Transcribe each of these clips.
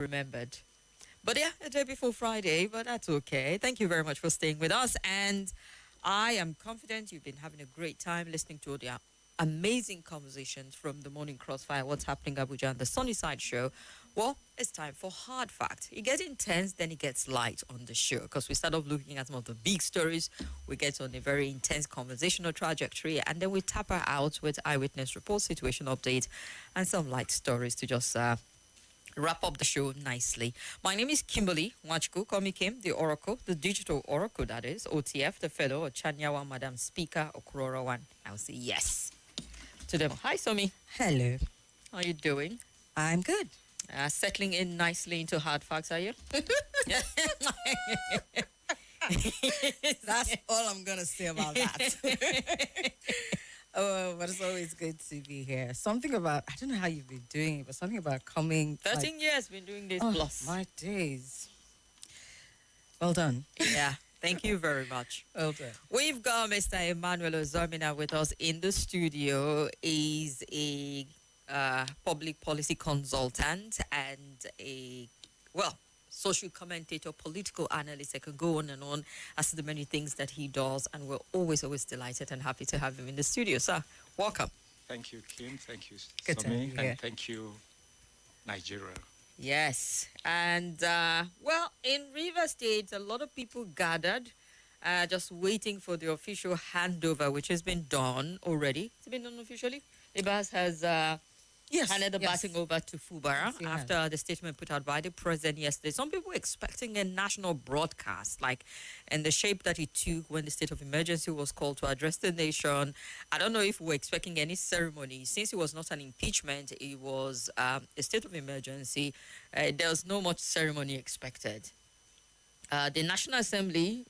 remembered. But yeah, a day before Friday, but that's okay. Thank you very much for staying with us. And I am confident you've been having a great time listening to the amazing conversations from the Morning Crossfire, What's Happening Abuja, and the Sunny Side Show. Well, it's time for Hard Fact. It gets intense, then it gets light on the show because we start off looking at some of the big stories. We get on a very intense conversational trajectory, and then we tap her out with eyewitness report, situation update, and some light stories to just wrap up the show nicely. My name is Kimberly Wachku, call me Kim, the Oracle, the digital Oracle, that is, OTF, the fellow, Chanyawa, Madam Speaker, Okurora one. I'll say yes to them. Hi, Somi. Hello. How are you doing? I'm good. Settling in nicely into hard facts, are you? That's all I'm going to say about that. Oh, but it's always good to be here. Something about, I don't know how you've been doing it, but something about coming. 13 years been doing this oh, plus. My days. Well done. Yeah. Thank you very much. Well done. We've got Mr. Emmanuel Ozomina with us in the studio. He's a public policy consultant and social commentator, political analyst. I could go on and on as to the many things that he does, and we're always delighted and happy to have him in the studio. Sir, welcome. Thank you, Kim. Thank you, Good to have Somi. you here. And thank you, Nigeria. Yes, and in River State, a lot of people gathered, just waiting for the official handover, which has been done already. It's been done officially. Ibas has handed the baton over to Fubara after the statement put out by the president yesterday. Some people were expecting a national broadcast, like in the shape that it took when the state of emergency was called to address the nation. I don't know if we were expecting any ceremony. Since it was not an impeachment, it was a state of emergency. There was no much ceremony expected. The National Assembly,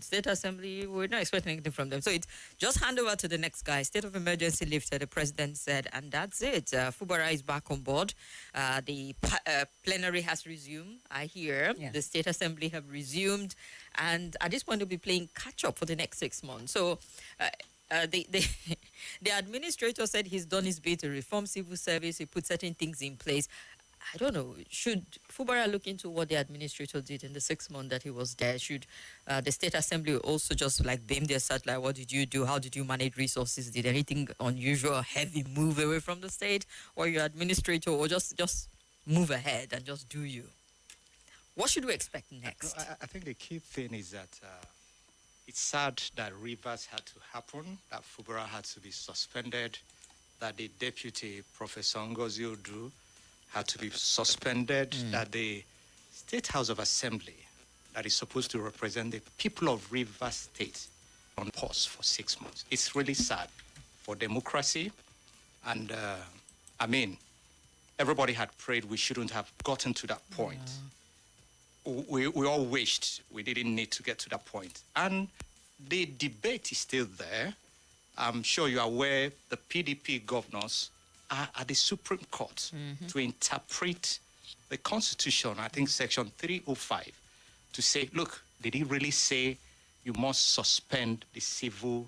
State Assembly, we're not expecting anything from them. So it's just hand over to the next guy. State of emergency lifted, the president said, and that's it. Fubara is back on board. The plenary has resumed, I hear. Yes. The State Assembly have resumed. And at this point, they'll be playing catch-up for the next 6 months. So the administrator said he's done his bit to reform civil service. He put certain things in place. I don't know. Should Fubara look into what the administrator did in the 6 months that he was there? Should the State Assembly also just like beam their satellite? What did you do? How did you manage resources? Did anything unusual, heavy move away from the state or your administrator, or just move ahead and just do you? What should we expect next? I think the key thing is that it's sad that Rivers had to happen, that Fubara had to be suspended, that the deputy, Professor Ngozi Odu, had to be suspended, that the State House of Assembly, that is supposed to represent the people of Rivers State, on pause for 6 months. It's really sad for democracy. And, everybody had prayed we shouldn't have gotten to that point. We all wished we didn't need to get to that point. And the debate is still there. I'm sure you're aware the PDP governors are at the Supreme Court to interpret the Constitution, I think Section 305, to say, look, did he really say you must suspend the civil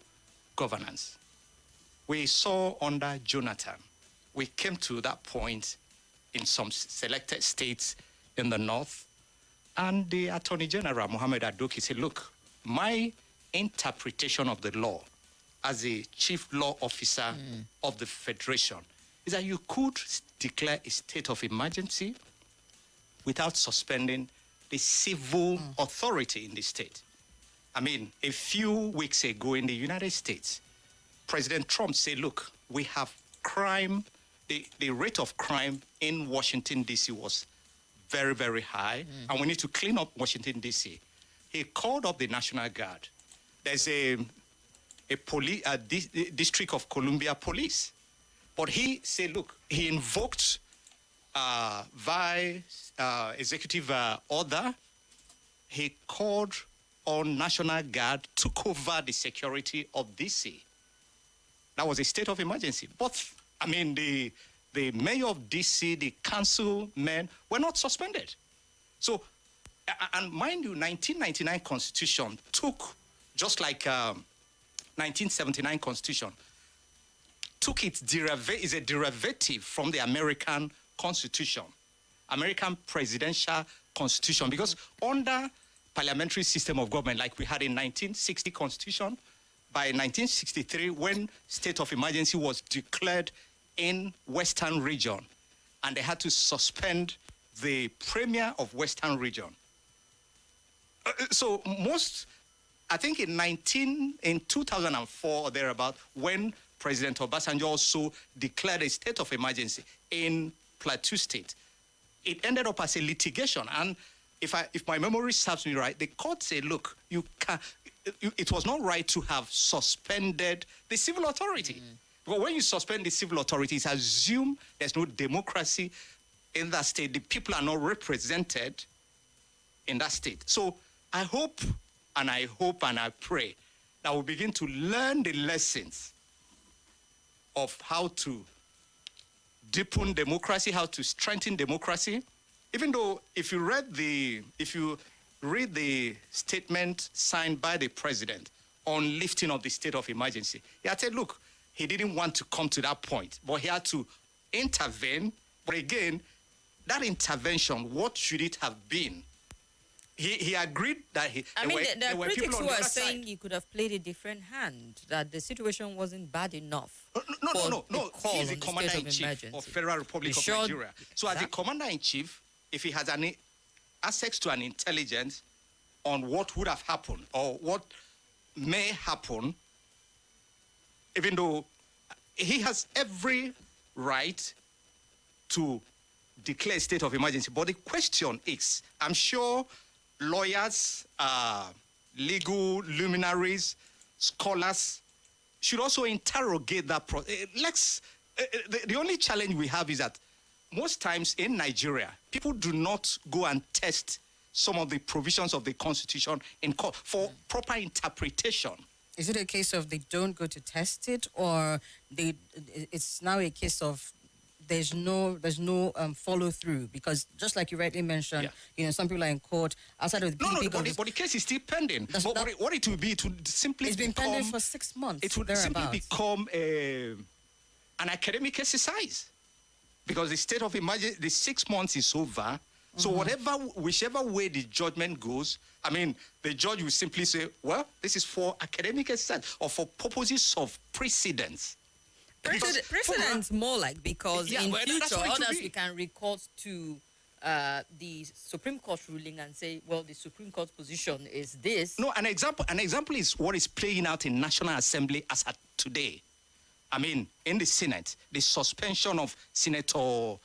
governance? We saw under Jonathan, we came to that point in some selected states in the north, and the Attorney General, Mohammed Adoki, said, look, my interpretation of the law as a chief law officer of the Federation is that you could declare a state of emergency without suspending the civil authority in the state. A few weeks ago in the United States, President Trump said, look, we have crime, the rate of crime in Washington, D.C. was very, very high, and we need to clean up Washington, D.C. He called up the National Guard. There's a District of Columbia Police. But he said, look, he invoked executive order. He called on National Guard, took over the security of D.C. That was a state of emergency. But, the mayor of D.C., the councilmen were not suspended. So, and mind you, 1999 Constitution took, just like 1979 Constitution, took its is a derivative from the American Constitution. American presidential constitution, because under parliamentary system of government, like we had in 1960 constitution, by 1963, when state of emergency was declared in Western region, and they had to suspend the premier of Western region. So I think in 2004 or thereabout, when President Obasanjo also declared a state of emergency in Plateau State, it ended up as a litigation. And if my memory serves me right, the court said, look, it was not right to have suspended the civil authority. But when you suspend the civil authority, it's assumed there's no democracy in that state. The people are not represented in that state. So I hope and I pray that we'll begin to learn the lessons of how to deepen democracy, how to strengthen democracy. Even though if you read the statement signed by the president on lifting of the state of emergency, he had said, look, he didn't want to come to that point, but he had to intervene. But again, that intervention, what should it have been? He agreed that there are critics who are saying side. he could have played a different hand, that the situation wasn't bad enough. No. He's the the commander-in-chief of Federal Republic of Nigeria. So as the commander-in-chief, if he has any access to an intelligence on what would have happened or what may happen, even though he has every right to declare a state of emergency. But the question is, I'm sure lawyers, legal luminaries, scholars should also interrogate that process. The only challenge we have is that most times in Nigeria, people do not go and test some of the provisions of the Constitution in court for proper interpretation. Is it a case of they don't go to test it, or it's now a case of there's no follow through? Because just like you rightly mentioned, some people are in court outside of the but the case is still pending. What it will be, it would simply it's been pending for 6 months. It would simply become an academic exercise, because the state of emergency, the 6 months is over. So whichever way the judgment goes, I mean, the judge will simply say, well, this is for academic exercise or for purposes of precedence. Precedence more like, because in future others we can recourse to the Supreme Court ruling and say, well, the Supreme Court position is this. No, an example is what is playing out in National Assembly as at today. I mean, in the Senate, the suspension of Senator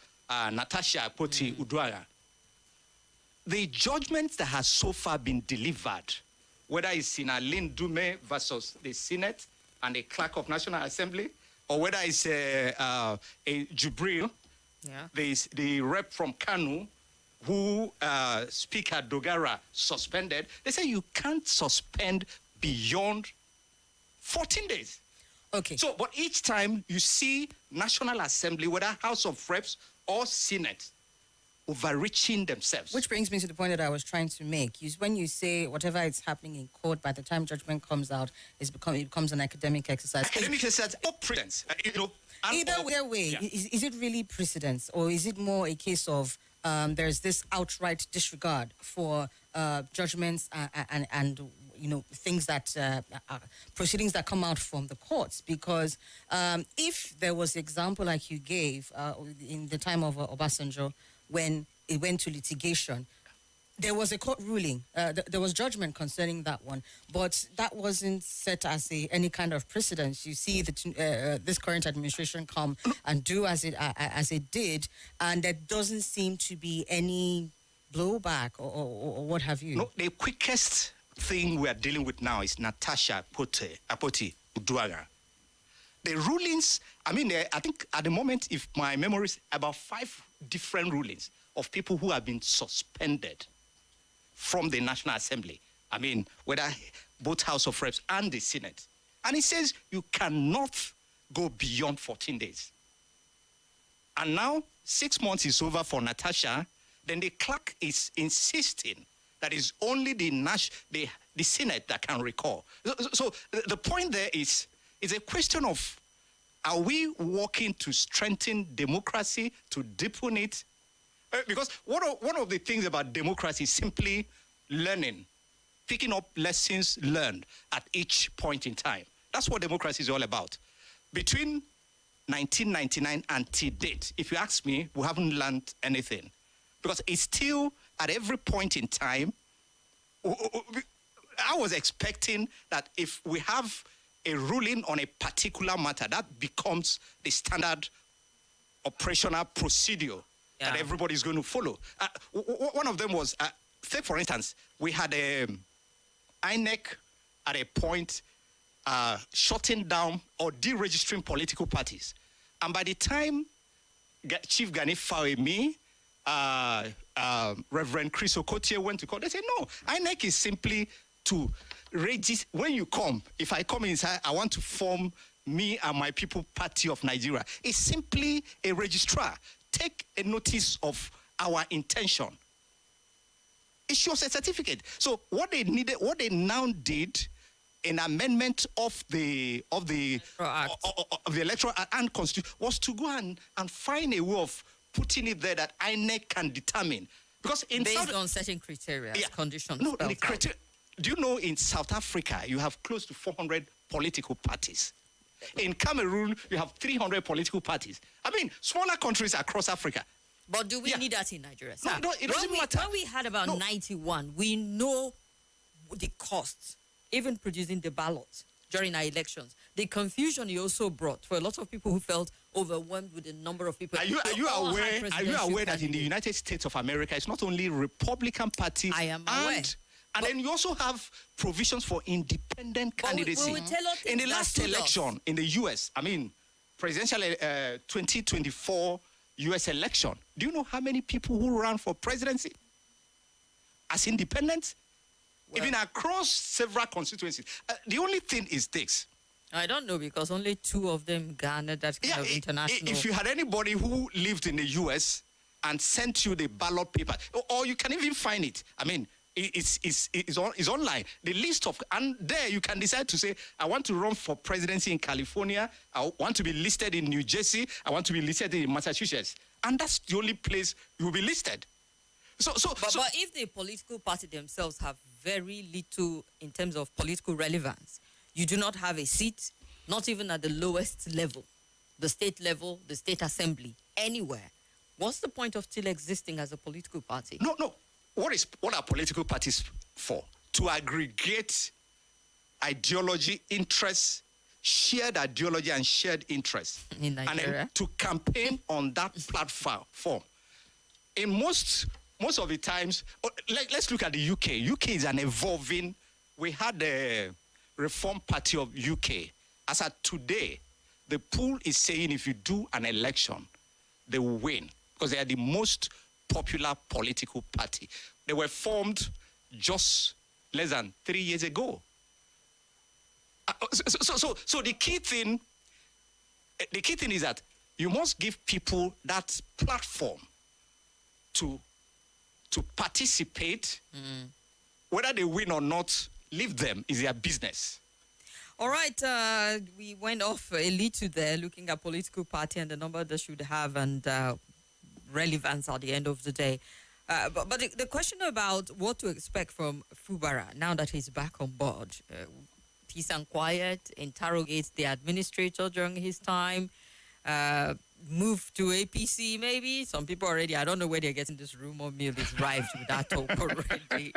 Natasha Akpoti Uduaghan. The judgment that has so far been delivered, whether it's in Aline Dume versus the Senate and the Clerk of National Assembly, or whether it's a Jubril, the rep from Kanu, who Speaker Dogara suspended, they say you can't suspend beyond 14 days. Okay. So, but each time you see National Assembly, whether House of Reps or Senate, overreaching themselves. Which brings me to the point that I was trying to make. When you say whatever is happening in court, by the time judgment comes out, it becomes an academic exercise. Academic exercise or precedence, Either way, is it really precedence, or is it more a case of there's this outright disregard for judgments and things that proceedings that come out from the courts? Because if there was the example like you gave in the time of Obasanjo, when it went to litigation, there was a court ruling. There was judgment concerning that one, but that wasn't set as any kind of precedence. You see this current administration come and do as it did, and there doesn't seem to be any blowback or what have you. No, the quickest thing we are dealing with now is Natasha Akpoti Uduaghan. The rulings, I think at the moment, if my memory is about 5 different rulings of people who have been suspended from the National Assembly. I mean, whether both House of Reps and the Senate. And it says you cannot go beyond 14 days. And now 6 months is over for Natasha. Then the clerk is insisting that it's only the Senate that can recall. So the point there is a question of, are we working to strengthen democracy, to deepen it, Because one of the things about democracy is simply learning, picking up lessons learned at each point in time. That's what democracy is all about. Between 1999 and to date, if you ask me, we haven't learned anything. Because it's still, at every point in time, I was expecting that if we have a ruling on a particular matter, that becomes the standard operational procedure that everybody's going to follow. One of them was, say for instance, we had INEC at a point shutting down or deregistering political parties. And by the time Chief Gani Fawemi, Reverend Chris Okotie went to court, they said, no, INEC is simply to register. When you come, if I come inside, I want to form Me and My People Party of Nigeria. It's simply a registrar. Take a notice of our intention. It shows a certificate. So what they needed, what they now did, an amendment of the Electoral Act and Constitution, was to go and find a way of putting it there that INEC can determine. Because based on certain criteria, conditions. No, the criteria. Do you know in South Africa you have close to 400 political parties? In Cameroon, you have 300 political parties. I mean, smaller countries across Africa. But do we need that in Nigeria? Sir, No, it doesn't matter. When we had about 91, we know the costs, even producing the ballots during our elections. The confusion he also brought for a lot of people who felt overwhelmed with the number of people. Are you aware that in the United States of America, it's not only Republican Party? I am aware. And then you also have provisions for independent candidacy. In the last election in the U.S., I mean, presidential 2024 U.S. election, do you know how many people who ran for presidency as independents? Well, even across several constituencies. The only thing is this. I don't know, because only 2 of them garnered that kind of international. If you had anybody who lived in the U.S. and sent you the ballot paper, or you can even find it. I mean, it's online. The list of, and there you can decide to say, I want to run for presidency in California. I want to be listed in New Jersey. I want to be listed in Massachusetts. And that's the only place you will be listed. But if the political party themselves have very little in terms of political relevance, you do not have a seat, not even at the lowest level, the state level, the state assembly, anywhere. What's the point of still existing as a political party? No. What are political parties for? To aggregate ideology, interests, shared ideology and shared interests. In Nigeria. And then to campaign on that platform. In most of the times, let's look at the UK. UK is an evolving. We had the Reform Party of UK. As at today, the pool is saying if you do an election, they will win because they are the most popular political party. They were formed just less than 3 years ago. So the key thing is that you must give people that platform to participate. Whether they win or not, leave them, is their business. All right, we went off a little there, looking at political party and the number they should have and relevance at the end of the day. But the question about what to expect from Fubara now that he's back on board, peace and quiet, interrogate the administrator during his time, move to APC maybe. Some people already, I don't know where they're getting this rumor mill is rife with that talk already.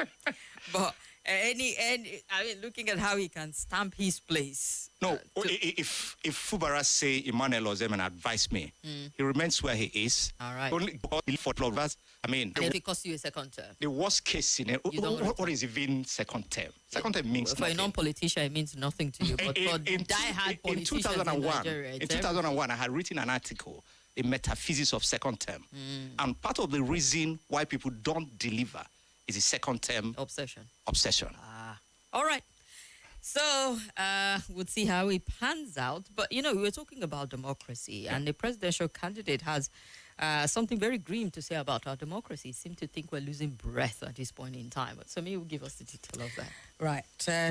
But I mean, looking at how he can stamp his place. No, if Fubara say Emmanuel Ozeman advise me, he remains where he is. All right. Only for us. I mean, and if it costs you a second term. The worst case scenario. What is even second term? Second term means for nothing. A non-politician, it means nothing to you. But for die-hard politicians in Nigeria, in 2001, I had written an article, The Metaphysics of Second Term. And part of the reason why people don't deliver is the second term obsession. All right. So we'll see how it pans out. But, you know, we were talking about democracy, and the presidential candidate has something very grim to say about our democracy. Seem to think we're losing breath at this point in time. But Somi will give us the detail of that. Right.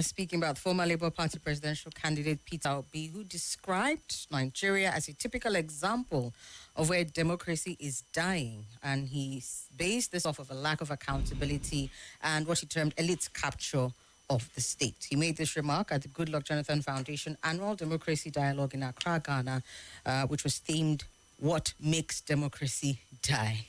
Speaking about former Labour Party presidential candidate Peter Obi, who described Nigeria as a typical example of where democracy is dying. And he based this off of a lack of accountability and what he termed elite capture of the state. He made this remark at the Goodluck Jonathan Foundation annual democracy dialogue in Accra, Ghana, which was themed "What Makes Democracy Die?"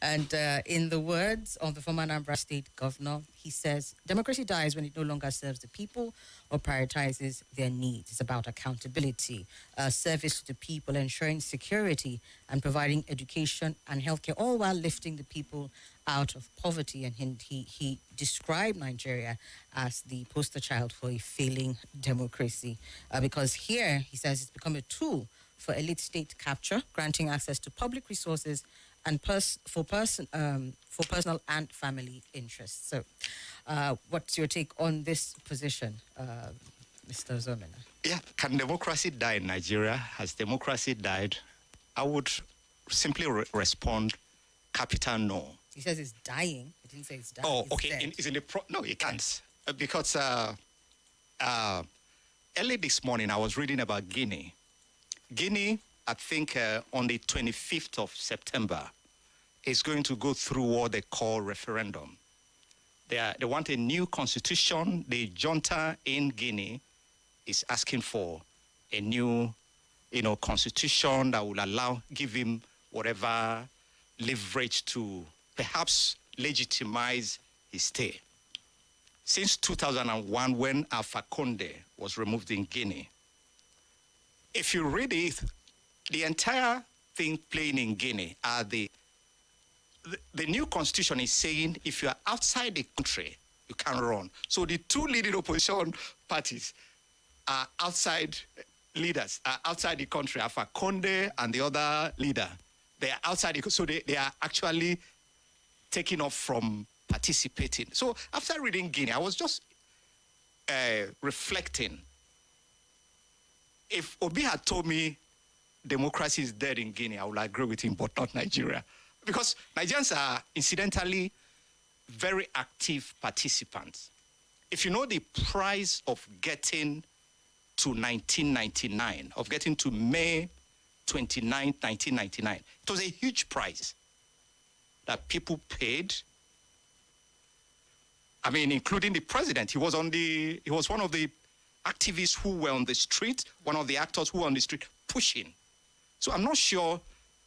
And in the words of the former Anambra State governor, he says, democracy dies when it no longer serves the people or prioritizes their needs. It's about accountability, service to the people, ensuring security, and providing education and healthcare, all while lifting the people out of poverty. And he described Nigeria as the poster child for a failing democracy because here, he says, it's become a tool for elite state capture, granting access to public resources and for personal and family interests. So, what's your take on this position, Mr. Zomina? Yeah, can democracy die in Nigeria? Has democracy died? I would simply respond, capital no. He says it's dying. He didn't say it's dying. Oh, it's okay. dead. Is in the no, it can't because early this morning I was reading about Guinea. Guinea, I think on the 25th of September, is going to go through what they call referendum. They want a new constitution. The junta in Guinea is asking for a new, constitution that will give him whatever leverage to perhaps legitimize his stay. Since 2001, when Alpha Conde was removed in Guinea, if you read it, the entire thing playing in Guinea are the new constitution is saying if you are outside the country, you can't run. So the two leading opposition parties are outside leaders, are outside the country. Alpha Conde and the other leader, they are outside the country. So they are actually taking off from participating. So after reading Guinea, I was just reflecting. If Obi had told me democracy is dead in Guinea, I would agree with him, but not Nigeria. Because Nigerians are incidentally very active participants. If you know the price of getting to 1999, of getting to May 29, 1999, it was a huge price that people paid. I mean, including the president. He was one of the activists who were on the street, one of the actors who were on the street pushing. So I'm not sure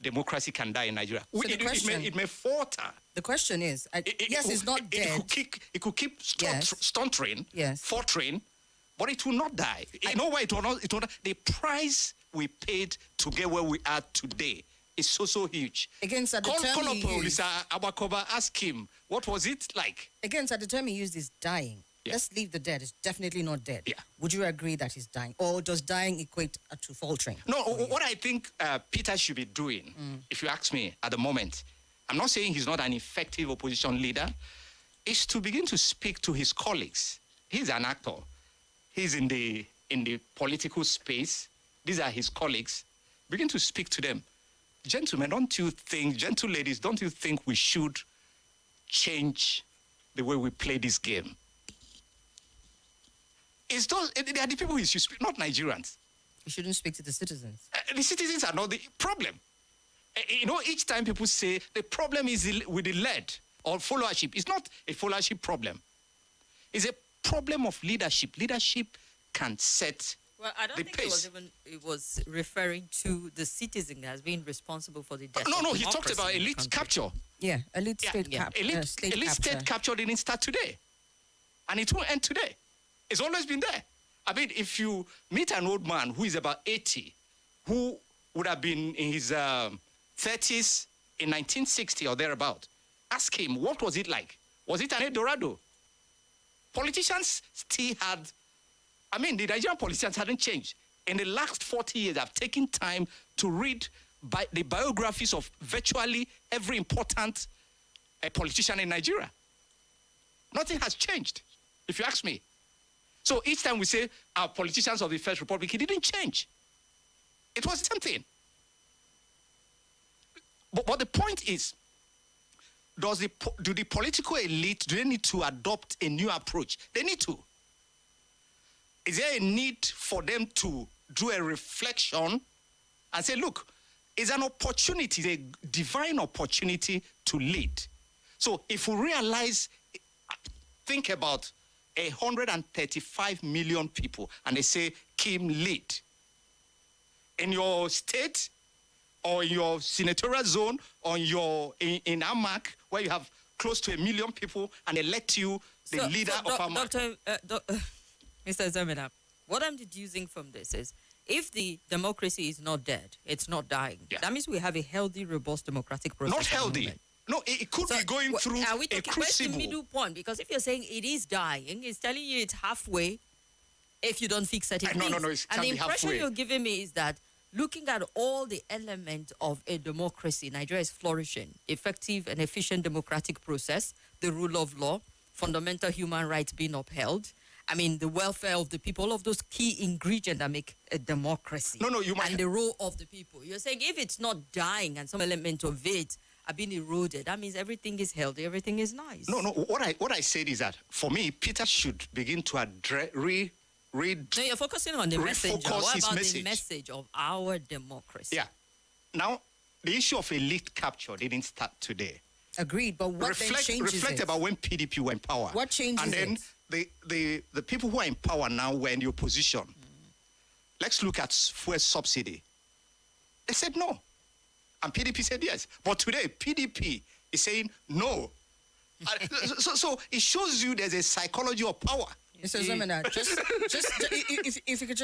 democracy can die in Nigeria. So It may falter. The question is, yes, it's not dead. It could keep stuttering, Yes. faltering, but it will not die. You know why it will not? The price we paid to get where we are today is so huge. Against the term Call you up used. Abakoba, ask him, what was it like? Against the term he used is dying. Yeah. Let's leave the dead. It's definitely not dead. Yeah. Would you agree that he's dying? Or does dying equate to faltering? No, what I think Peter should be doing, if you ask me at the moment, I'm not saying he's not an effective opposition leader, is to begin to speak to his colleagues. He's an actor. He's in the political space. These are his colleagues. Begin to speak to them. Gentlemen, gentle ladies, don't you think we should change the way we play this game? They are the people who should speak, not Nigerians. You shouldn't speak to the citizens. The citizens are not the problem. Each time people say the problem is with the lead or followership. It's not a followership problem. It's a problem of leadership. Leadership can set Well, I don't the think pace. it was referring to the citizen as being responsible for the death. No, of he talked democracy about in the elite country. capture. Yeah, elite state capture. Elite capture. state capture didn't start today. And it won't end today. It's always been there. I mean, if you meet an old man who is about 80, who would have been in his 30s in 1960 or thereabout, ask him, what was it like? Was it an Eldorado? Politicians still had, the Nigerian politicians hadn't changed. In the last 40 years, I've taken time to read the biographies of virtually every important politician in Nigeria. Nothing has changed, if you ask me. So each time we say our politicians of the First Republic, it didn't change. It was the same thing. but the point is, do the political elite, do they need to adopt a new approach? They need to. Is there a need for them to do a reflection and say, look, it's an opportunity, a divine opportunity to lead. So if we realize, think about 135 million people, and they say, Kim, lead. In your state, or in your senatorial zone, or in Amak, where you have close to 1 million people, and elect you the leader of Amak. Mr. Zemina, what I'm deducing from this is, if the democracy is not dead, it's not dying. Yeah. That means we have a healthy, robust democratic process. Not healthy. No, it could be going through are we talking, a crucible. where's the middle point? Because if you're saying it is dying, it's telling you it's halfway if you don't fix certain things. No, it can't and the be impression halfway. you're giving me is that looking at all the elements of a democracy, Nigeria is flourishing. Effective and efficient democratic process, the rule of law, fundamental human rights being upheld. I mean, the welfare of the people, all of those key ingredients that make a democracy. No, you might. And the role of the people. You're saying if it's not dying and some element of it are being eroded, that means everything is healthy, everything is nice. No, what I said is that, for me, Peter should begin to address, No, you're focusing on the messenger. refocus What his about message. the message of our democracy? Yeah. Now, the issue of elite capture didn't start today. Agreed, but what then changes Reflect it? about when PDP were in power. What changes And then it? the people who are in power now were in the opposition. Let's look at fuel subsidy. They said no. And PDP said yes. But today, PDP is saying no. So it shows you there's a psychology of power. Mr. Zemina, if you could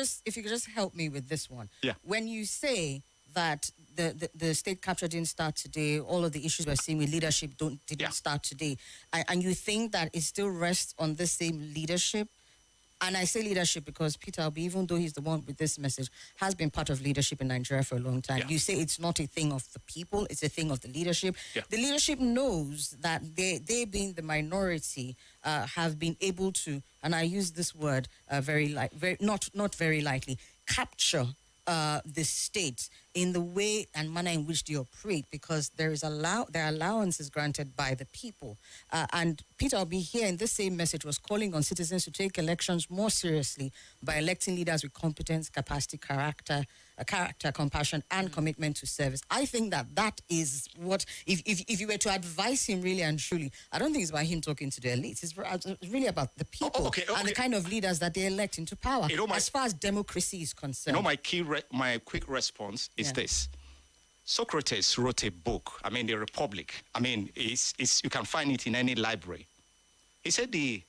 just help me with this one. Yeah. When you say that the state capture didn't start today, all of the issues we're seeing with leadership didn't start today, and you think that it still rests on the same leadership. And I say leadership because Peter Obi, even though he's the one with this message, has been part of leadership in Nigeria for a long time. Yeah. You say it's not a thing of the people, it's a thing of the leadership. Yeah. The leadership knows that they being the minority, have been able to, and I use this word not very lightly, capture the state in the way and manner in which they operate, because there are allowances granted by the people. And Peter Obi here in this same message was calling on citizens to take elections more seriously by electing leaders with competence, capacity, character, compassion, and commitment to service. I think that is what, if you were to advise him really and truly, I don't think it's about him talking to the elites. It's really about the people and the kind of leaders that they elect into power, as far as democracy is concerned. My quick response is this. Socrates wrote a book, The Republic. You can find it in any library. He said the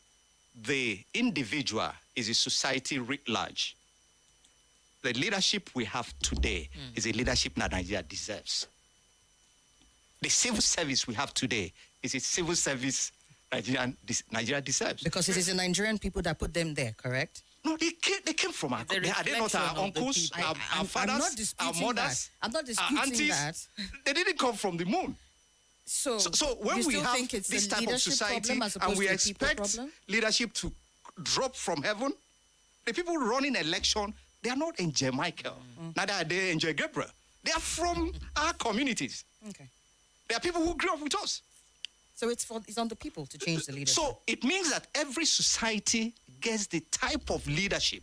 individual is a society writ large. The leadership we have today is a leadership that Nigeria deserves. The civil service we have today is a civil service Nigeria deserves. Because it is the Nigerian people that put them there, correct? No, they came from our... Are they not our uncles, our fathers, our mothers, I'm not disputing our aunties? that. They didn't come from the moon. So when you we still have think it's this the type of leadership society problem as and opposed we to the people expect problem? leadership to drop from heaven, the people running election, they are not in Jamaica. Neither are they in Gabriel. They are from our communities. Okay. They are people who grew up with us. So it's on the people to change the leadership. So it means that every society gets the type of leadership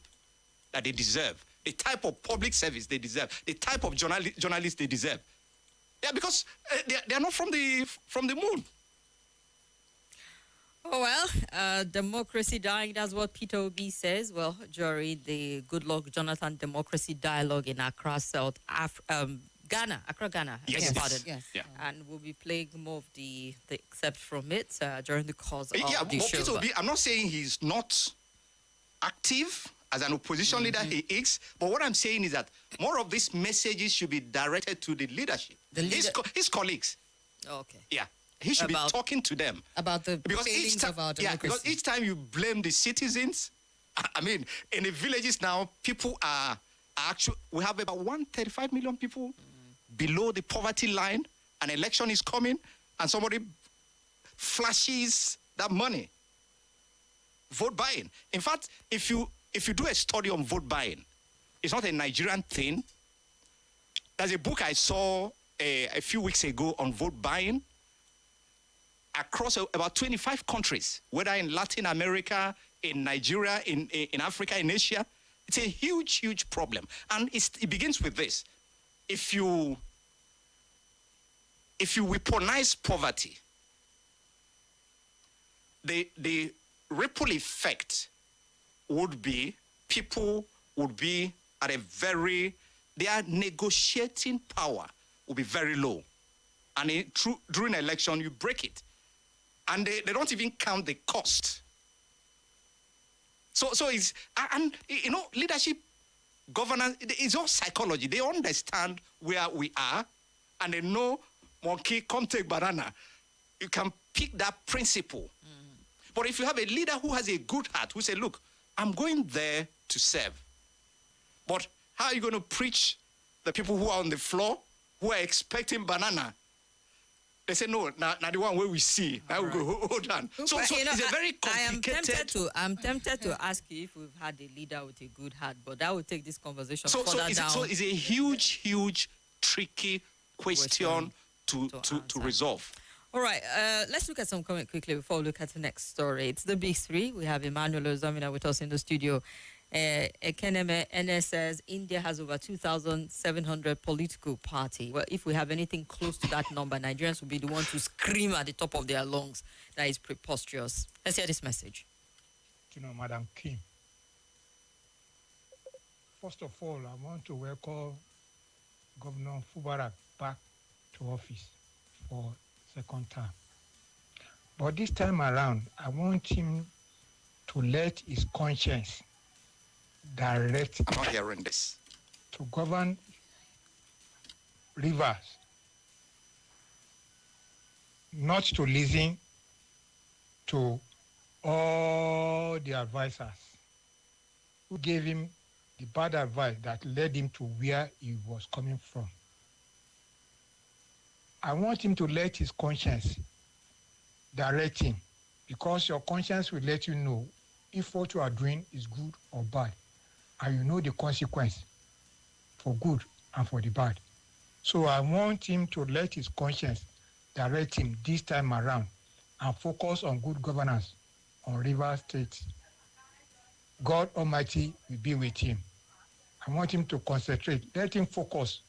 that they deserve, the type of public service they deserve, the type of journalists they deserve. Yeah, because they are not from the moon. Oh, well, democracy dying, that's what Peter Obi says. Well, during the Goodluck Jonathan Democracy Dialogue in Accra, Ghana, Accra, Ghana. Yes. Pardon. Yes. Yeah. And we'll be playing more of the excerpt from it during the course of But the show. Peter Obi, I'm not saying he's not active as an opposition leader, he is. But what I'm saying is that more of these messages should be directed to the leadership, his colleagues. Okay. Yeah. He should be talking to them. About the failings of our democracy. Yeah, because each time you blame the citizens, in the villages now, people are actually, we have about 135 million people below the poverty line. An election is coming, and somebody flashes that money. Vote buying. In fact, if you do a study on vote buying, it's not a Nigerian thing. There's a book I saw a few weeks ago on vote buying across about 25 countries, whether in Latin America, in Nigeria, in Africa, in Asia. It's a huge, huge problem. And it begins with this. If you weaponize poverty, the ripple effect would be people would be at a their negotiating power will be very low. And during an election, you break it. And they don't even count the cost. So it's, and you know, leadership, governance, it's all psychology. They understand where we are, and they know, monkey, come take banana. You can pick that principle. But if you have a leader who has a good heart, who say, look, I'm going there to serve. But how are you going to preach the people who are on the floor, who are expecting banana? They say, no, now the one where we see. Now we go, hold on. So you know, it's a very complicated... I'm tempted to ask you if we've had a leader with a good heart, but that would take this conversation further down. So it's a huge, huge, tricky question to resolve. All right, let's look at some comment quickly before we look at the next story. It's the big three. We have Emmanuel Ozamina with us in the studio. Ekeneme NS says India has over 2,700 political parties. Well, if we have anything close to that number, Nigerians will be the ones to scream at the top of their lungs. That is preposterous. Let's hear this message. You know, Madam Kim, first of all, I want to welcome Governor Fubarak back to office for second term. But this time around, I want him to let his conscience direct I'm not hearing this. to govern rivers, not to listen to all the advisors who gave him the bad advice that led him to where he was coming from. I want him to let his conscience direct him, because your conscience will let you know if what you are doing is good or bad, and you know the consequence for good and for the bad. So I want him to let his conscience direct him this time around and focus on good governance on Rivers State. God Almighty will be with him. I want him to concentrate. Let him focus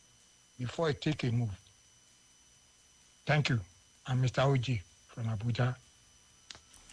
before he take a move. Thank you. I'm Mr. Oji from Abuja.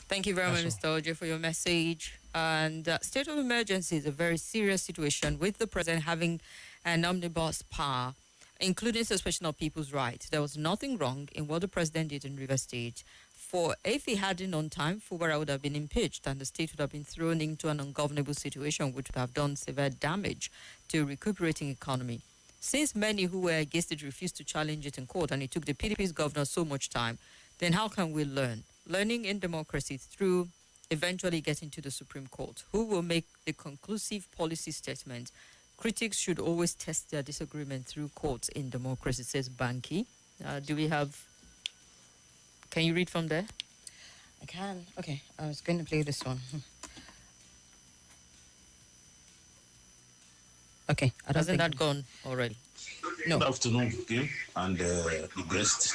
Thank you very much, Mr. Oje, for your message. And state of emergency is a very serious situation with the president having an omnibus power, including suspension of people's rights. There was nothing wrong in what the president did in River State. For if he hadn't on time, Fubara would have been impeached and the state would have been thrown into an ungovernable situation, which would have done severe damage to a recuperating economy. Since many who were against it refused to challenge it in court and it took the PDP's governor so much time, then how can we learn? Learning in democracy through eventually getting to the Supreme Court. Who will make the conclusive policy statement? Critics should always test their disagreement through courts in democracy, says Banki. Do we have... Can you read from there? I can. Okay, I was going to play this one. Okay, I don't Hasn't think... that gone already? No. Good afternoon, Kim, and the guest.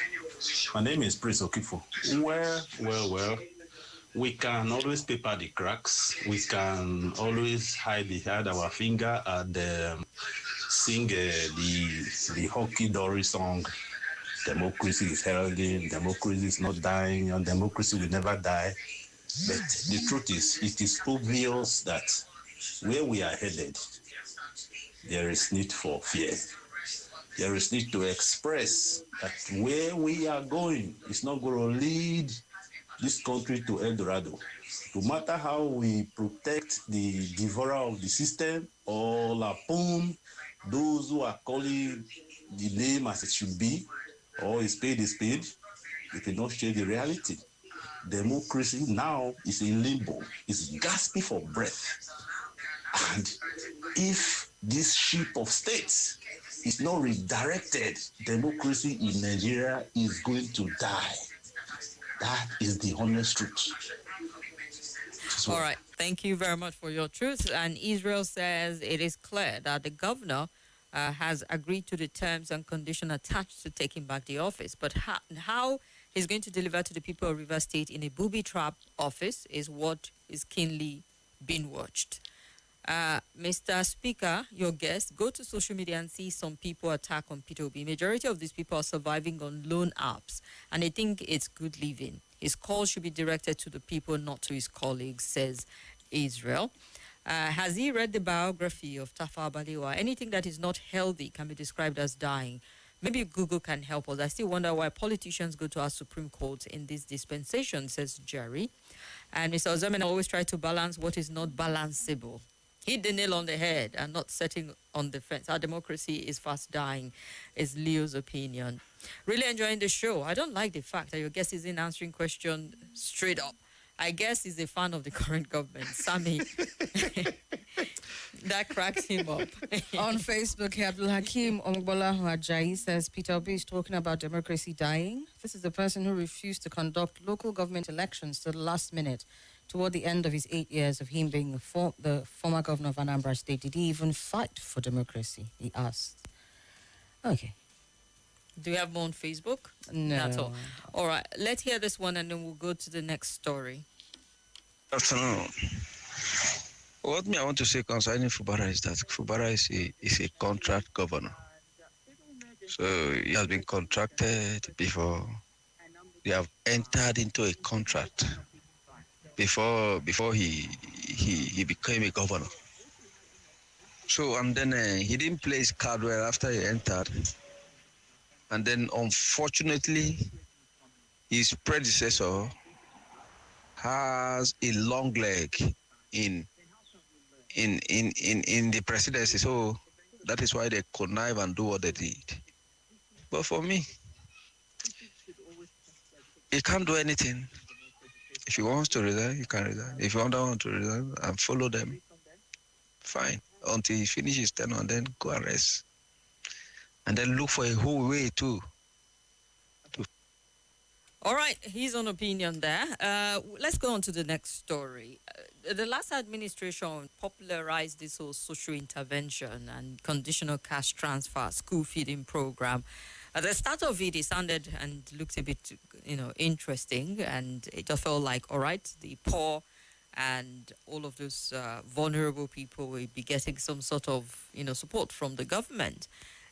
My name is Prince Okifo. Well. We can always paper the cracks. We can always hide our finger and sing the Hockey Dory song. Democracy is heralding, democracy is not dying, and democracy will never die. But the truth is, it is obvious that where we are headed, there is need for fear. There is need to express that where we are going is not going to lead this country to El Dorado. No matter how we protect the devourer of the system or upon those who are calling the name as it should be, or a spade is spade, it will not share the reality. Democracy now is in limbo, is gasping for breath. And if this ship of states is not redirected, democracy in Nigeria is going to die. That is the honest truth. All right. Thank you very much for your truth. And Israel says it is clear that the governor has agreed to the terms and conditions attached to taking back the office. But how he's going to deliver to the people of Rivers State in a booby-trap office is what is keenly being watched. Mr. Speaker, your guest, go to social media and see some people attack on Peter Obi. Majority of these people are surviving on loan apps, and they think it's good living. His call should be directed to the people, not to his colleagues, says Israel. Has he read the biography of Tafawa Balewa? Anything that is not healthy can be described as dying. Maybe Google can help us. I still wonder why politicians go to our Supreme Court in this dispensation, says Jerry. And Mr. Ozemena always try to balance what is not balanceable. Hit the nail on the head and not setting on the fence. Our democracy is fast dying, is Leo's opinion. Really enjoying the show. I don't like the fact that your guest isn't answering questions straight up. I guess he's a fan of the current government. Sammy, that cracks him up. On Facebook, Abdul Hakim Ombola Ajayi says Peter Obi is talking about democracy dying. This is the person who refused to conduct local government elections to the last minute toward the end of his 8 years of him being the former governor of Anambra State. Did he even fight for democracy? He asked. Okay. Do you have more on Facebook? No. That's all. All right. Let's hear this one and then we'll go to the next story. Good afternoon. What I want to say concerning Fubara is that Fubara is a contract governor. So he has been contracted before. They have entered into a contract before he became a governor. So and then he didn't play his card well after he entered. And then unfortunately, his predecessor has a long leg in the presidency. So that is why they connive and do what they did. But for me, he can't do anything. If he wants to resign, he can resign. If he don't want to resign and follow them, fine. Until he finishes 10 and then go and rest. And then look for a whole way too. All right, his own opinion there. Let's go on to the next story. The last administration popularized this whole social intervention and conditional cash transfer school feeding program. At the start of it, it sounded and looked a bit, interesting, and it just felt like, all right, the poor and all of those vulnerable people will be getting some sort of, support from the government.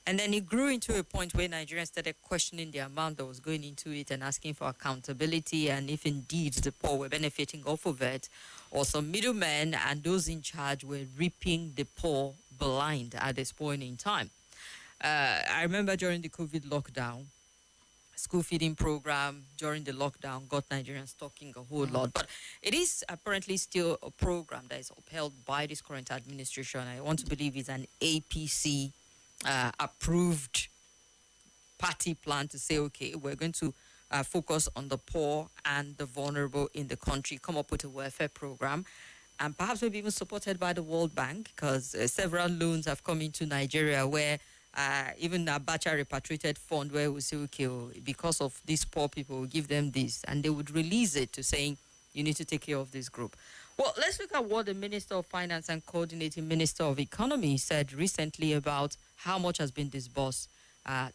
And then it grew into a point where Nigerians started questioning the amount that was going into it and asking for accountability and if indeed the poor were benefiting off of it, or some middlemen and those in charge were reaping the poor blind at this point in time. I remember during the COVID lockdown, school feeding program during the lockdown got Nigerians talking a whole lot. But it is apparently still a program that is upheld by this current administration. I want to believe it's an APC approved party plan to say, okay, we're going to focus on the poor and the vulnerable in the country, come up with a welfare program, and perhaps maybe even supported by the World Bank, because several loans have come into Nigeria where even Abacha repatriated fund where we say, okay, because of these poor people, we'll give them this, and they would release it to saying, you need to take care of this group. Well, let's look at what the Minister of Finance and Coordinating Minister of Economy said recently about how much has been disbursed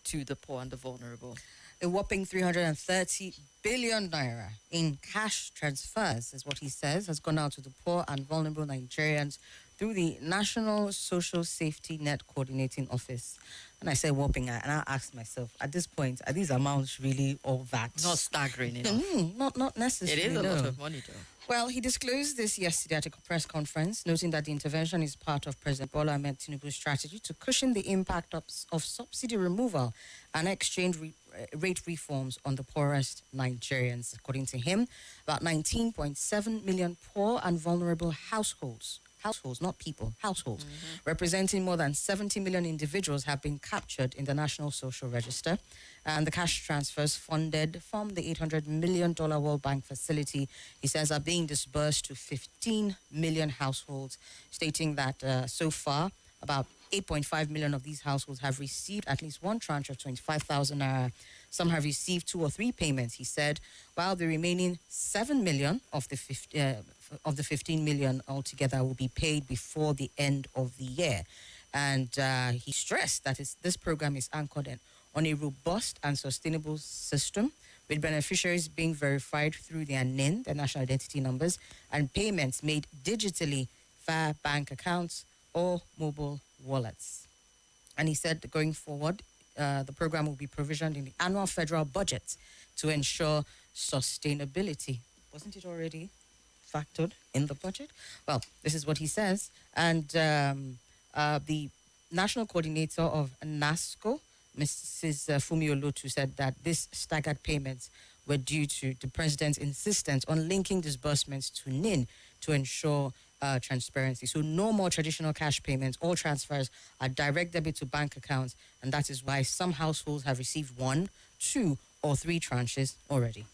to the poor and the vulnerable. A whopping 330 billion naira in cash transfers is what he says has gone out to the poor and vulnerable Nigerians through the National Social Safety Net Coordinating Office. And I say whopping, and I asked myself, at this point, are these amounts really all that? Not staggering enough. Not necessarily. It is a lot of money, though. Well, he disclosed this yesterday at a press conference, noting that the intervention is part of President Bola Ahmed Tinubu's strategy to cushion the impact of subsidy removal and exchange rate reforms on the poorest Nigerians. According to him, about 19.7 million poor and vulnerable households, not people, households, representing more than 70 million individuals have been captured in the National Social Register. And the cash transfers funded from the $800 million World Bank facility, he says, are being disbursed to 15 million households, stating that so far, about 8.5 million of these households have received at least one tranche of 25,000 naira. Some have received 2 or 3 payments, he said, while the remaining 7 million of the 15 million altogether will be paid before the end of the year. And he stressed that this program is anchored on a robust and sustainable system, with beneficiaries being verified through their NIN, their national identity numbers, and payments made digitally via bank accounts or mobile wallets. And he said going forward, the program will be provisioned in the annual federal budget to ensure sustainability. Wasn't it already factored in the budget? Well, this is what he says. And the national coordinator of NASCO, Mrs. Fumi Olotu, said that these staggered payments were due to the president's insistence on linking disbursements to NIN to ensure transparency. So no more traditional cash payments. All transfers are direct debit to bank accounts, and that is why some households have received 1, 2, or 3 tranches already.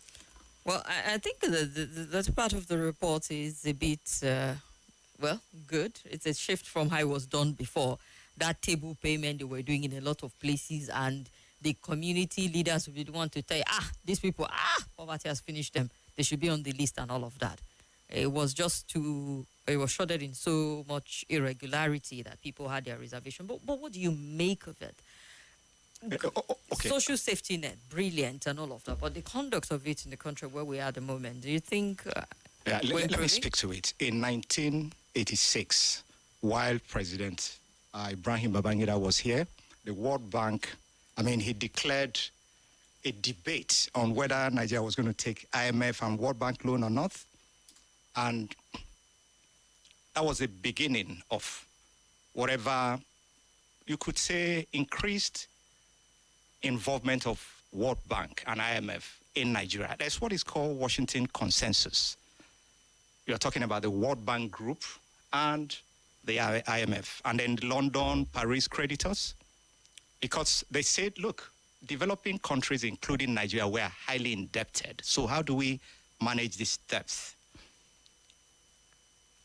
Well, I think that part of the report is a bit, good. It's a shift from how it was done before. That table payment they were doing in a lot of places, and the community leaders would be the one to tell you, these people, poverty has finished them. They should be on the list and all of that. It was it was shrouded in so much irregularity that people had their reservation. But what do you make of it? Okay. Social safety net, brilliant and all of that. But the conduct of it in the country where we are at the moment, do you think... let me speak to it. In 1986, while President Ibrahim Babangida was here, the World Bank, he declared a debate on whether Nigeria was going to take IMF and World Bank loan or not. And that was the beginning of whatever you could say increased involvement of World Bank and IMF in Nigeria. That's what is called Washington Consensus. You're talking about the World Bank Group and the IMF, and then the London, Paris creditors, because they said, look, developing countries, including Nigeria, were highly indebted. So how do we manage this debt?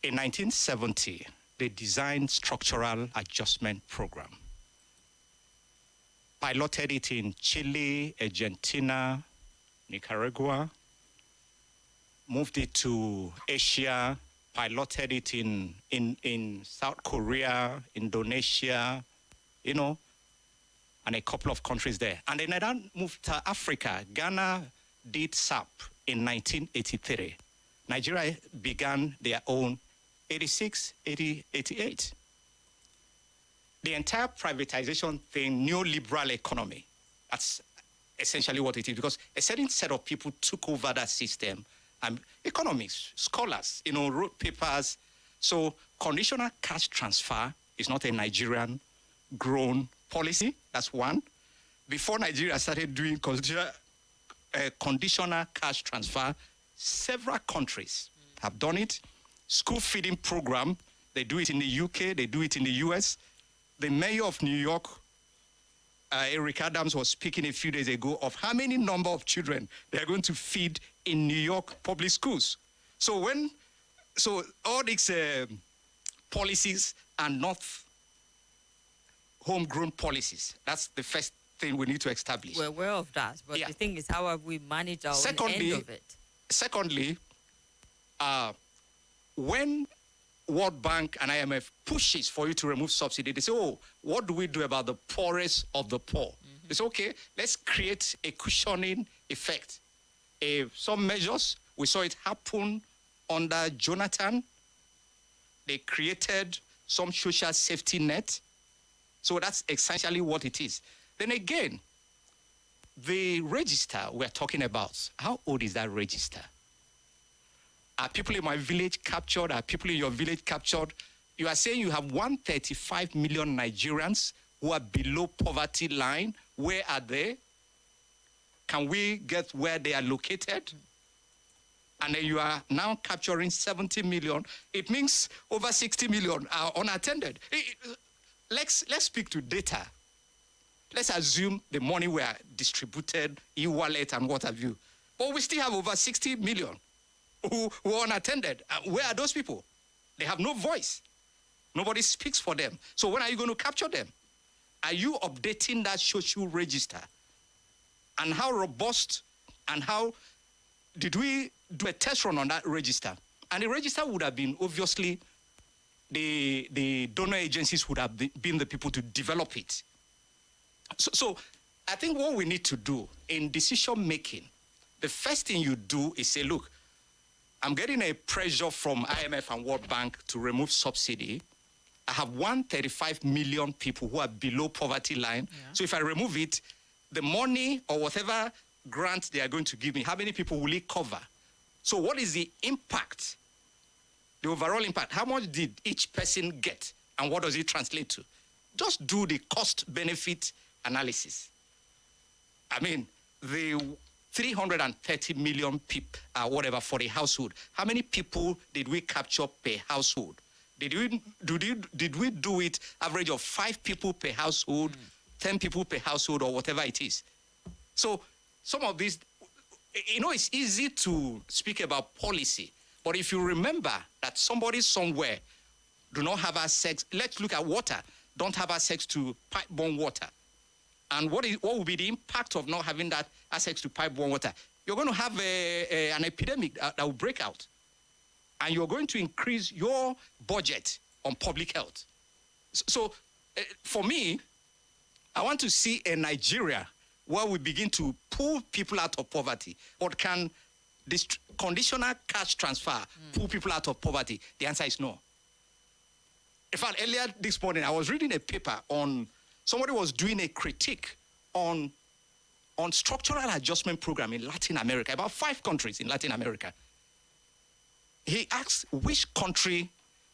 In 1970, they designed structural adjustment program. Piloted it in Chile, Argentina, Nicaragua, moved it to Asia, piloted it in South Korea, Indonesia, and a couple of countries there. And then I moved to Africa. Ghana did SAP in 1983. Nigeria began their own 86, 88. The entire privatization thing, neoliberal economy, that's essentially what it is, because a certain set of people took over that system, and economists, scholars, wrote papers. So conditional cash transfer is not a Nigerian grown policy. That's one. Before Nigeria started doing conditional cash transfer, several countries have done it. School feeding program, they do it in the UK, they do it in the US. The mayor of New York, Eric Adams, was speaking a few days ago of how many number of children they are going to feed in New York public schools. So all these policies are not homegrown policies. That's the first thing we need to establish. We're aware of that, but the thing is, how have we managed our own end of it? Secondly, when World Bank and IMF pushes for you to remove subsidy, they say, what do we do about the poorest of the poor? Mm-hmm. They say, okay, let's create a cushioning effect. Some measures, we saw it happen under Jonathan. They created some social safety net. So that's essentially what it is. Then again, the register we're talking about, how old is that register? Are people in my village captured? Are people in your village captured? You are saying you have 135 million Nigerians who are below poverty line. Where are they? Can we get where they are located? And then you are now capturing 70 million. It means over 60 million are unattended. Let's speak to data. Let's assume the money were distributed, e-wallet and what have you. But we still have over 60 million who are unattended. Where are those people? They have no voice. Nobody speaks for them. So when are you going to capture them? Are you updating that social register? And how robust and how did we do a test run on that register? And the register would have been obviously the donor agencies would have been the people to develop it. So I think what we need to do in decision making, the first thing you do is say, look, I'm getting a pressure from IMF and World Bank to remove subsidy. I have 135 million people who are below poverty line. Yeah. So if I remove it, the money or whatever grant they are going to give me, how many people will it cover? So what is the impact, the overall impact? How much did each person get and what does it translate to? Just do the cost-benefit analysis. I mean, the 330 million people, whatever, for a household. How many people did we capture per household? Did we do it average of 5 people per household, 10 people per household, or whatever it is? So some of these, it's easy to speak about policy, but if you remember that somebody somewhere do not have access, let's look at water, don't have access to pipe-borne water. And what will be the impact of not having that access to pipe-borne water? You're going to have an epidemic that will break out. And you're going to increase your budget on public health. So for me, I want to see a Nigeria where we begin to pull people out of poverty. But can this conditional cash transfer pull people out of poverty? The answer is no. In fact, earlier this morning, I was reading a paper on, somebody was doing a critique on structural adjustment program in Latin America, about 5 countries in Latin America. He asked, which country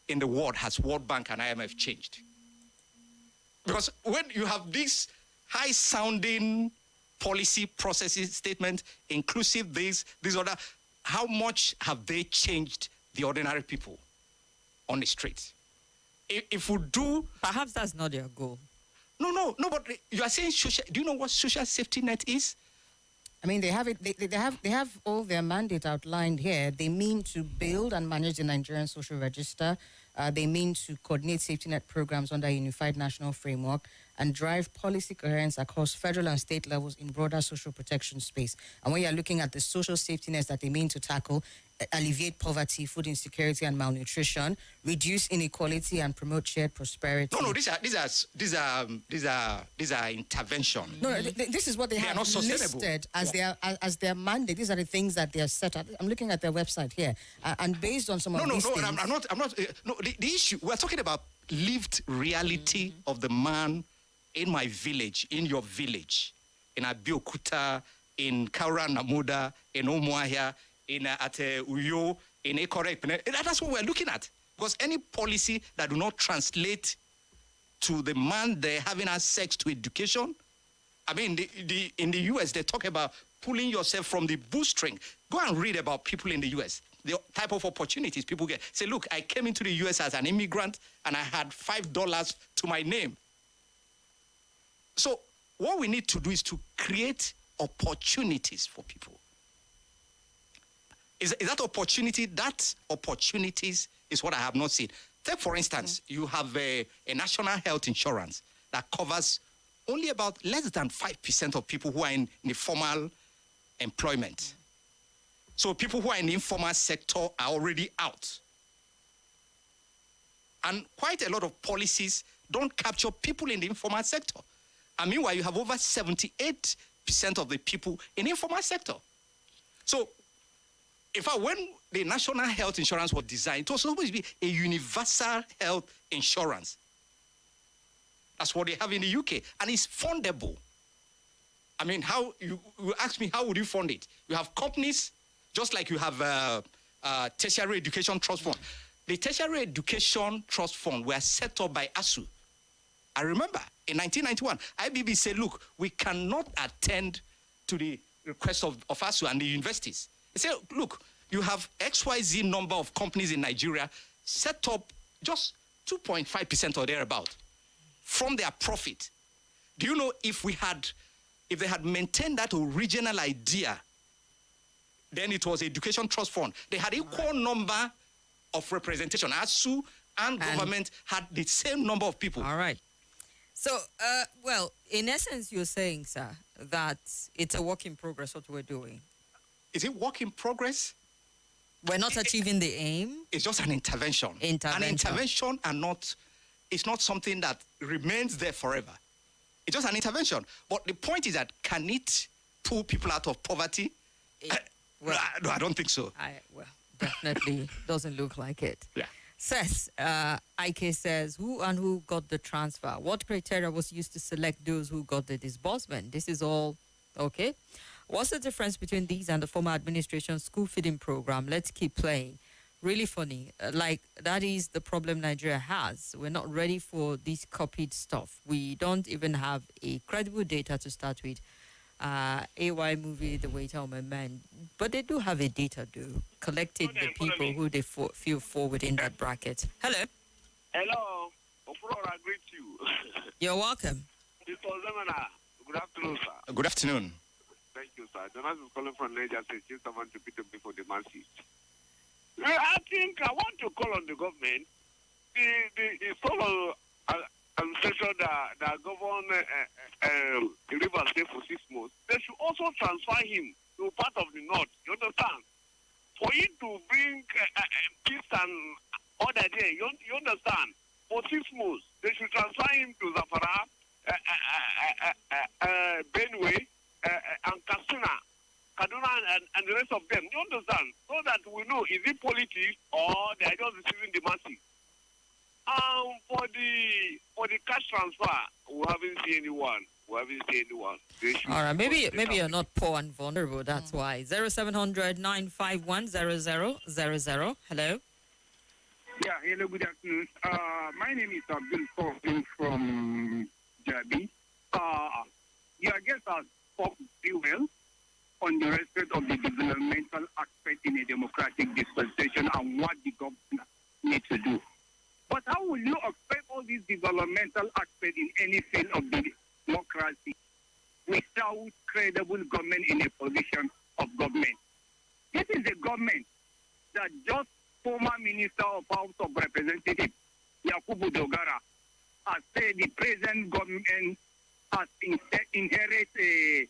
in the world has World Bank and IMF changed? Because when you have this high-sounding policy processes statement, inclusive this other, how much have they changed the ordinary people on the streets? If we do... Perhaps that's not their goal. No, but you are saying social... Do you know what social safety net is? I mean, they have it. They have all their mandate outlined here. They mean to build and manage the Nigerian Social Register. They mean to coordinate safety net programs under a unified national framework and drive policy coherence across federal and state levels in broader social protection space. And when you're looking at the social safety nets that they mean to tackle, alleviate poverty, food insecurity, and malnutrition, reduce inequality, and promote shared prosperity. No, these are intervention. No, this is what they have listed as their mandate. These are the things that they are set at. I'm looking at their website here, and based on some of these things. I'm not. No, the issue we're talking about lived reality of the man in my village, in your village, in Abeokuta, in Kaura Namuda, in Omuahia, in Uyo, in Ekore. That's what we're looking at. Because any policy that do not translate to the man there having access to education, I mean, in the US, they talk about pulling yourself from the bootstring. Go and read about people in the US, the type of opportunities people get. Say, look, I came into the US as an immigrant and I had $5 to my name. So what we need to do is to create opportunities for people. Is that opportunity? That opportunities is what I have not seen. Take, for instance, you have a national health insurance that covers only about less than 5% of people who are in the formal employment. So people who are in the informal sector are already out. And quite a lot of policies don't capture people in the informal sector. And meanwhile, you have over 78% of the people in the informal sector. So, in fact, when the national health insurance was designed, it was supposed to be a universal health insurance. That's what they have in the UK. And it's fundable. I mean, you ask me, how would you fund it? You have companies, just like you have tertiary education trust fund. The tertiary education trust fund were set up by ASU. I remember in 1991, IBB said, look, we cannot attend to the request of ASU and the universities. They said, look, you have XYZ number of companies in Nigeria set up just 2.5% or thereabout from their profit. Do you know if they had maintained that original idea, then it was education trust fund. They had equal number of representation. ASU and government had the same number of people. All right. So, well, in essence, you're saying, sir, that it's a work in progress, what we're doing. Is it work in progress? We're not achieving the aim. It's just an intervention. Intervention. An intervention it's not something that remains there forever. It's just an intervention. But the point is that, can it pull people out of poverty? Well, No, I don't think so. Definitely doesn't look like it. Yeah. Says, Ike says, who got the transfer? What criteria was used to select those who got the disbursement? This is all okay. What's the difference between these and the former administration school feeding program? Let's keep playing. Really funny. That is the problem Nigeria has. We're not ready for this copied stuff. We don't even have a credible data to start with. AY movie, The Waiter on My Man. But they do have a data, collected the people who they feel for within that bracket. Hello. Hello. I greet you. You're welcome. Good afternoon, sir. Good afternoon. Thank you, sir. Jonas is calling from Niger State. Just want to beat them before the masses. I think I want to call on the government. The solo administration that govern River State for 6 months, they should also transfer him to part of the north. You understand? For him to bring peace and order there. You understand? For 6 months, they should transfer him to Zafara, Benue, and Kaduna, and the rest of them. You understand? So that we know, is it politics or they are just receiving the masses? For the cash transfer, we haven't seen anyone. All right, maybe you're not poor and vulnerable. That's why. 0700 951 0000. Hello. Yeah, hello, good afternoon. My name is Abdul calling from Jabi. Your guest has spoken very well on the respect of the developmental aspect in a democratic dispensation and what the government needs to do. But how will you expect all these developmental aspects in any field of the democracy without credible government in a position of government? This is a government that just former Minister of House of Representatives, Yakubu Dogara, has said the present government has inherited a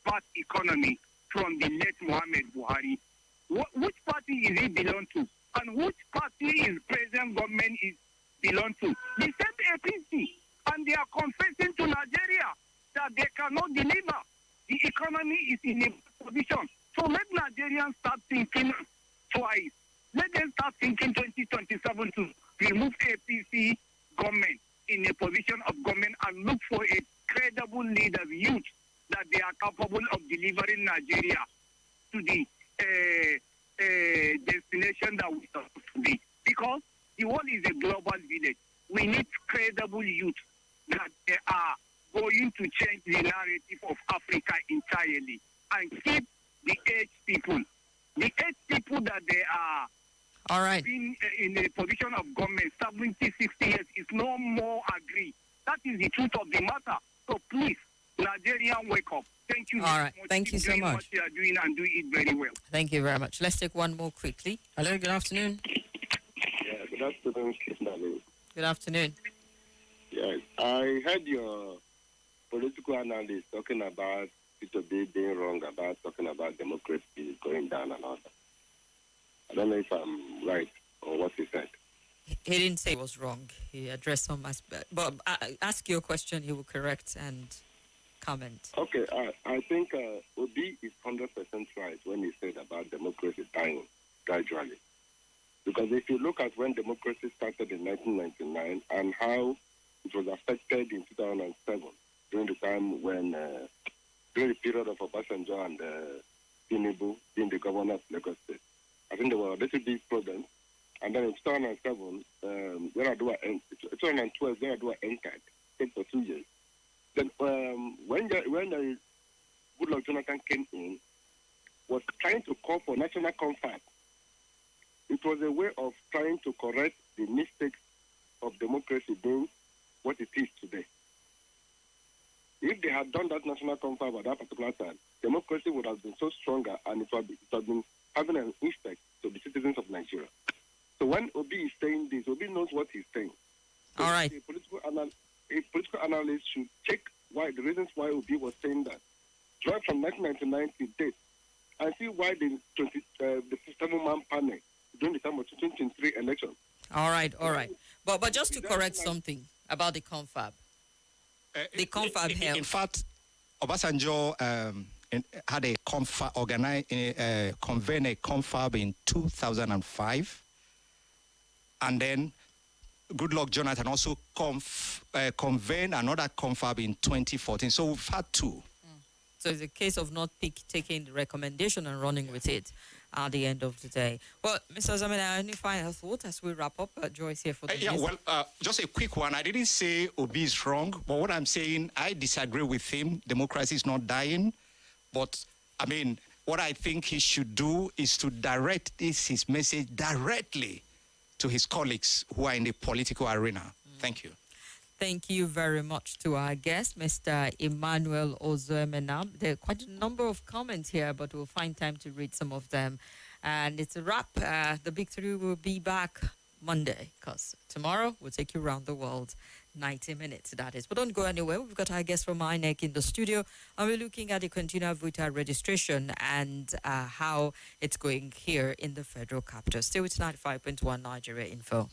vast economy from the late Mohamed Buhari. Which party is he belong to? And which party is present government is belong to? The same APC. And they are confessing to Nigeria that they cannot deliver. The economy is in a position. So let Nigerians start thinking twice. Let them start thinking 2027 to remove APC government in a position of government and look for a credible leader, youth, that they are capable of delivering Nigeria to the destination that we supposed to be. Because the world is a global village. We need credible youth that they are going to change the narrative of Africa entirely and keep the aged people. The aged people that they are all right being in a position of government 70, 60 years is no more agree. That is the truth of the matter. So please, Nigerian, wake up. Thank you all right much. Thank you so much. What you are doing and do it very well. Thank you very much. Let's take one more quickly. Hello, good afternoon. Yeah, good afternoon, Kimberly. Good afternoon. Yes, I heard your political analyst talking about P2B being wrong about talking about democracy going down and all that. I don't know if I'm right or what he said. He didn't say it was wrong. He addressed some aspect. But ask your question, he will correct and comment. Okay, I think Obi is 100% right when he said about democracy dying gradually. Because if you look at when democracy started in 1999 and how it was affected in 2007, during the time when, during the period of Obasanjo and Tinubu being the governor of Lagos State, I think there were a little big problems. And then in 2007, Yaradua 2012, Yaradua entered, stayed for 2 years. Then when Goodluck Jonathan came in, was trying to call for national comfort. It was a way of trying to correct the mistakes of democracy being what it is today. If they had done that national comfort at that particular time, democracy would have been so stronger and it would have been having an impact to the citizens of Nigeria. So when Obi is saying this, Obi knows what he's saying. So all right. A political analyst should check why the reasons why Obi was saying that. Right from 1999 to date, and see why the 7-man panel during the time of 2023 election. All right. But just to correct something about the confab. The confab held. In fact, Obasanjo had a convened a confab in 2005, and then Goodluck Jonathan also convened another confab in 2014. So we've had two. So it's a case of not taking the recommendation and running with it at the end of the day. Well, Mr. Zamina, any final thought as we wrap up? Joyce here for the news. Just a quick one. I didn't say Obi is wrong, but what I'm saying, I disagree with him. Democracy is not dying. But, I mean, what I think he should do is to direct his message directly to his colleagues who are in the political arena. Thank you. Thank you very much to our guest, Mr. Emmanuel Ozoemena. There are quite a number of comments here, but we'll find time to read some of them. And it's a wrap. The Big Three will be back Monday, because tomorrow we'll take you around the world. 90 minutes, that is. But don't go anywhere. We've got our guest from INEC in the studio, and we're looking at the continual voter registration and how it's going here in the federal capital. Still with 95.1 Nigeria Info.